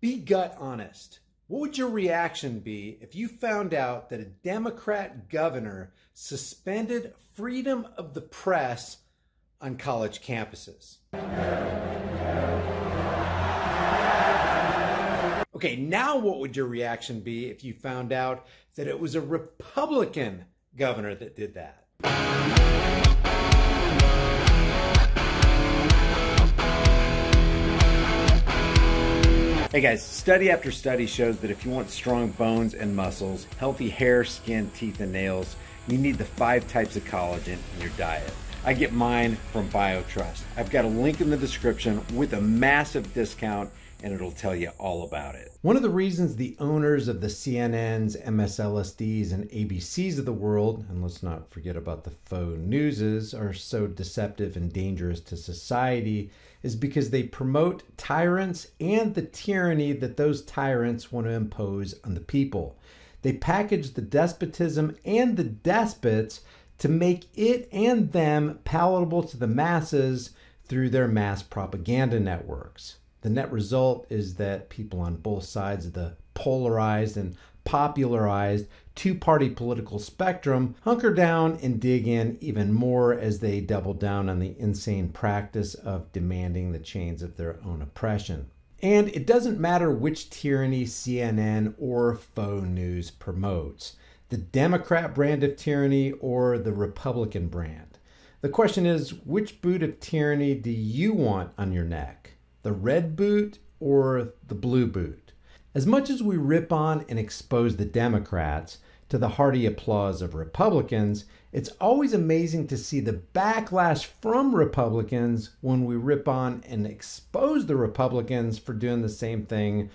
Be gut honest. What would your reaction be if you found out that a Democrat governor suspended freedom of the press on college campuses? Okay, now what would your reaction be if you found out that it was a Republican governor that did that? Hey guys, study after study shows that if you want strong bones and muscles, healthy hair, skin, teeth, and nails, you need the 5 types of collagen in your diet. I get mine from BioTrust. I've got a link in the description with a massive discount, and it'll tell you all about it. One of the reasons the owners of the CNNs, MSLSDs, and ABCs of the world, and let's not forget about the faux newses, are so deceptive and dangerous to society is because they promote tyrants and the tyranny that those tyrants want to impose on the people. They package the despotism and the despots to make it and them palatable to the masses through their mass propaganda networks. The net result is that people on both sides of the polarized and popularized two-party political spectrum hunker down and dig in even more as they double down on the insane practice of demanding the chains of their own oppression. And it doesn't matter which tyranny CNN or faux news promotes, the Democrat brand of tyranny or the Republican brand. The question is, which boot of tyranny do you want on your neck? The red boot or the blue boot? As much as we rip on and expose the Democrats to the hearty applause of Republicans, it's always amazing to see the backlash from Republicans when we rip on and expose the Republicans for doing the same thing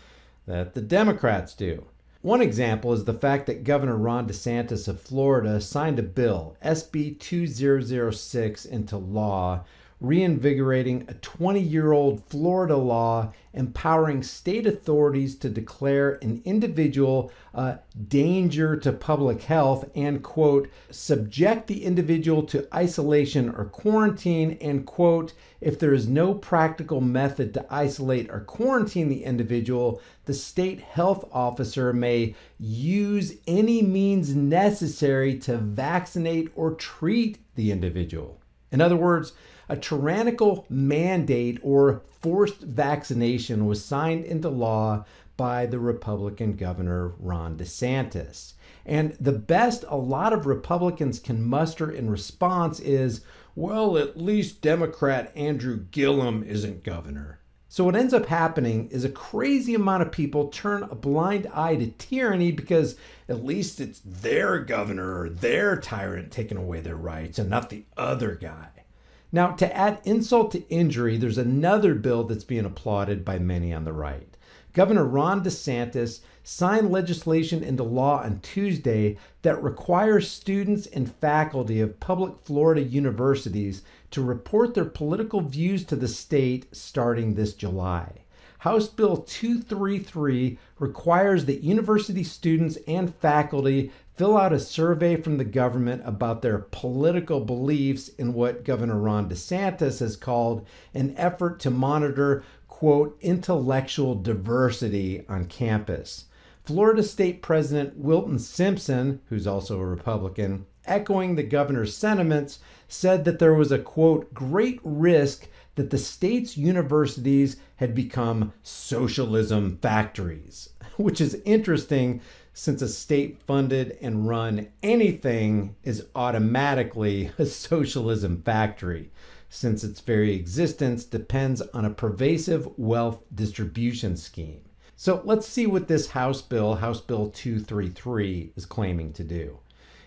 that the Democrats do. One example is the fact that Governor Ron DeSantis of Florida signed a bill, SB 2006, into law, reinvigorating a 20-year-old Florida law empowering state authorities to declare an individual a danger to public health and, quote, subject the individual to isolation or quarantine, and, quote, if there is no practical method to isolate or quarantine the individual, the state health officer may use any means necessary to vaccinate or treat the individual. In other words, a tyrannical mandate or forced vaccination was signed into law by the Republican Governor Ron DeSantis. And the best a lot of Republicans can muster in response is, well, at least Democrat Andrew Gillum isn't governor. So what ends up happening is a crazy amount of people turn a blind eye to tyranny because at least it's their governor or their tyrant taking away their rights and not the other guy. Now, to add insult to injury, there's another bill that's being applauded by many on the right. Governor Ron DeSantis signed legislation into law on Tuesday that requires students and faculty of public Florida universities to report their political views to the state starting this July. House Bill 233 requires that university students and faculty fill out a survey from the government about their political beliefs in what Governor Ron DeSantis has called an effort to monitor, quote, intellectual diversity on campus. Florida State President Wilton Simpson, who's also a Republican, echoing the governor's sentiments, said that there was a, quote, great risk that the state's universities had become socialism factories, which is interesting since a state-funded and run anything is automatically a socialism factory, since its very existence depends on a pervasive wealth distribution scheme. So let's see what this House Bill 233, is claiming to do.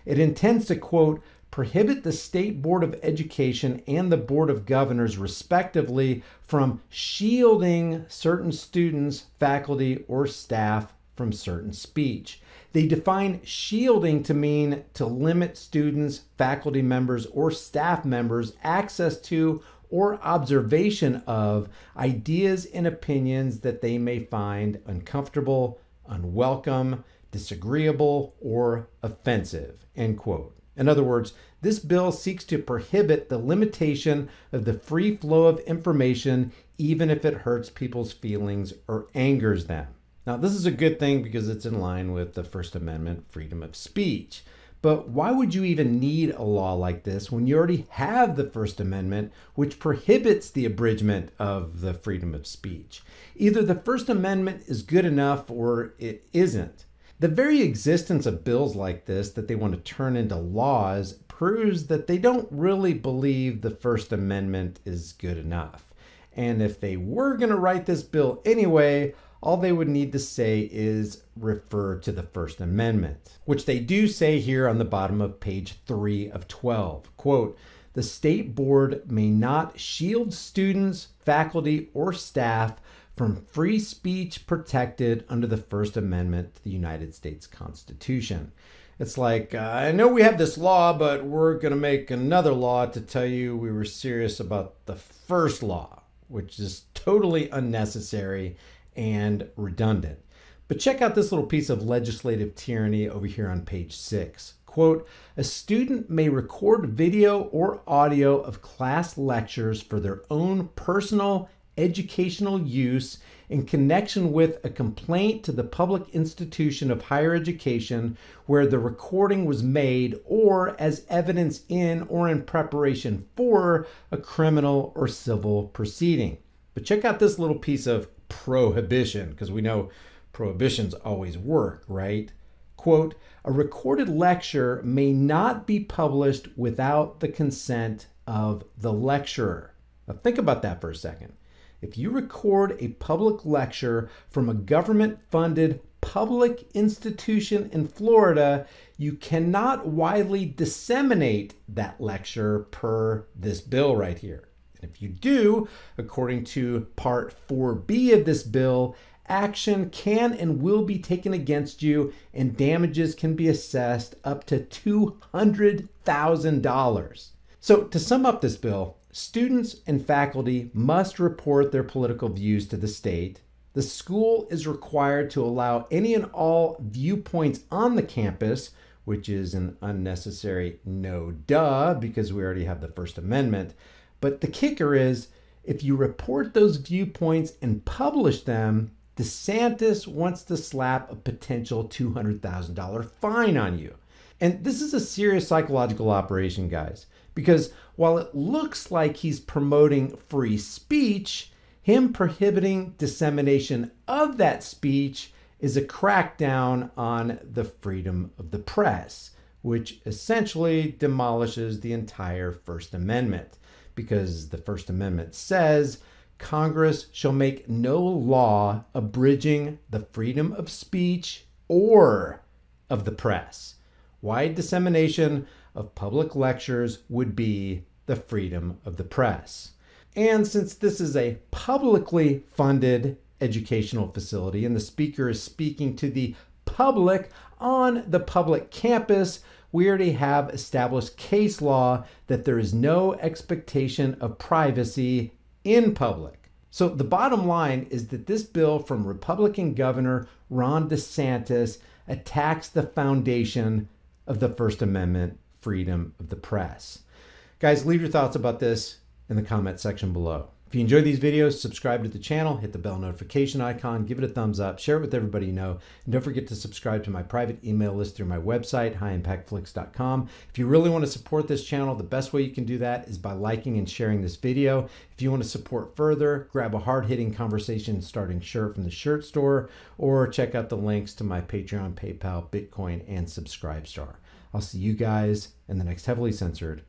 It intends to, quote, prohibit the State Board of Education and the Board of Governors, respectively, from shielding certain students, faculty, or staff from certain speech. They define shielding to mean to limit students, faculty members, or staff members' access to or observation of ideas and opinions that they may find uncomfortable, unwelcome, disagreeable, or offensive, end quote. In other words, this bill seeks to prohibit the limitation of the free flow of information even if it hurts people's feelings or angers them. Now, this is a good thing because it's in line with the First Amendment, freedom of speech. But why would you even need a law like this when you already have the First Amendment, which prohibits the abridgment of the freedom of speech? Either the First Amendment is good enough or it isn't. The very existence of bills like this that they want to turn into laws proves that they don't really believe the First Amendment is good enough. And if they were going to write this bill anyway, all they would need to say is refer to the First Amendment, which they do say here on the bottom of page 3 of 12. Quote, "The state board may not shield students, faculty, or staff from free speech protected under the First Amendment to the United States Constitution." It's like, I know we have this law, but we're going to make another law to tell you we were serious about the first law, which is totally unnecessary and redundant. But check out this little piece of legislative tyranny over here on page 6. Quote, "A student may record video or audio of class lectures for their own personal educational use in connection with a complaint to the public institution of higher education where the recording was made or as evidence in or in preparation for a criminal or civil proceeding." But check out this little piece of prohibition, because we know prohibitions always work, right? Quote, "A recorded lecture may not be published without the consent of the lecturer." Now think about that for a second. If you record a public lecture from a government-funded public institution in Florida, you cannot widely disseminate that lecture per this bill right here. If you do, according to Part 4B of this bill, action can and will be taken against you and damages can be assessed up to $200,000. So to sum up this bill, students and faculty must report their political views to the state. The school is required to allow any and all viewpoints on the campus, which is an unnecessary no duh because we already have the First Amendment. But the kicker is, if you report those viewpoints and publish them, DeSantis wants to slap a potential $200,000 fine on you. And this is a serious psychological operation, guys, because while it looks like he's promoting free speech, him prohibiting dissemination of that speech is a crackdown on the freedom of the press, which essentially demolishes the entire First Amendment. Because the First Amendment says Congress shall make no law abridging the freedom of speech or of the press. Wide dissemination of public lectures would be the freedom of the press. And since this is a publicly funded educational facility and the speaker is speaking to the public on the public campus, we already have established case law that there is no expectation of privacy in public. So the bottom line is that this bill from Republican Governor Ron DeSantis attacks the foundation of the First Amendment, freedom of the press. Guys, leave your thoughts about this in the comment section below. If you enjoy these videos, subscribe to the channel, hit the bell notification icon, give it a thumbs up, share it with everybody you know, and don't forget to subscribe to my private email list through my website, highimpactflix.com. If you really want to support this channel, the best way you can do that is by liking and sharing this video. If you want to support further, grab a hard-hitting conversation starting shirt from the shirt store, or check out the links to my Patreon, PayPal, Bitcoin, and Subscribestar. I'll see you guys in the next heavily censored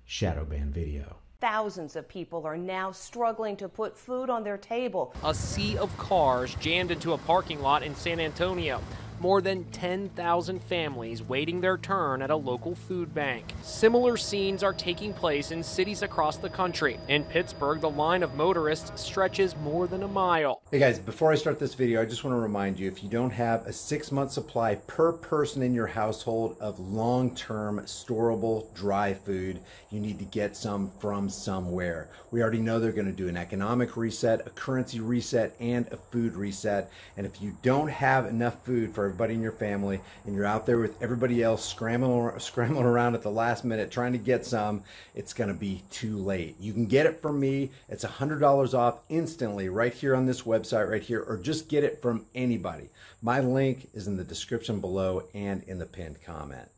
shadow ban video. Thousands of people are now struggling to put food on their table. A sea of cars jammed into a parking lot in San Antonio. More than 10,000 families waiting their turn at a local food bank. Similar scenes are taking place in cities across the country. In Pittsburgh, the line of motorists stretches more than a mile. Hey guys, before I start this video, I just want to remind you, if you don't have a 6-month supply per person in your household of long-term storable dry food, you need to get some from somewhere. We already know they're going to do an economic reset, a currency reset, and a food reset. And if you don't have enough food for everybody in your family, and you're out there with everybody else scrambling around at the last minute trying to get some, it's going to be too late. You can get it from me. It's $100 off instantly right here on this website right here, or just get it from anybody. My link is in the description below and in the pinned comment.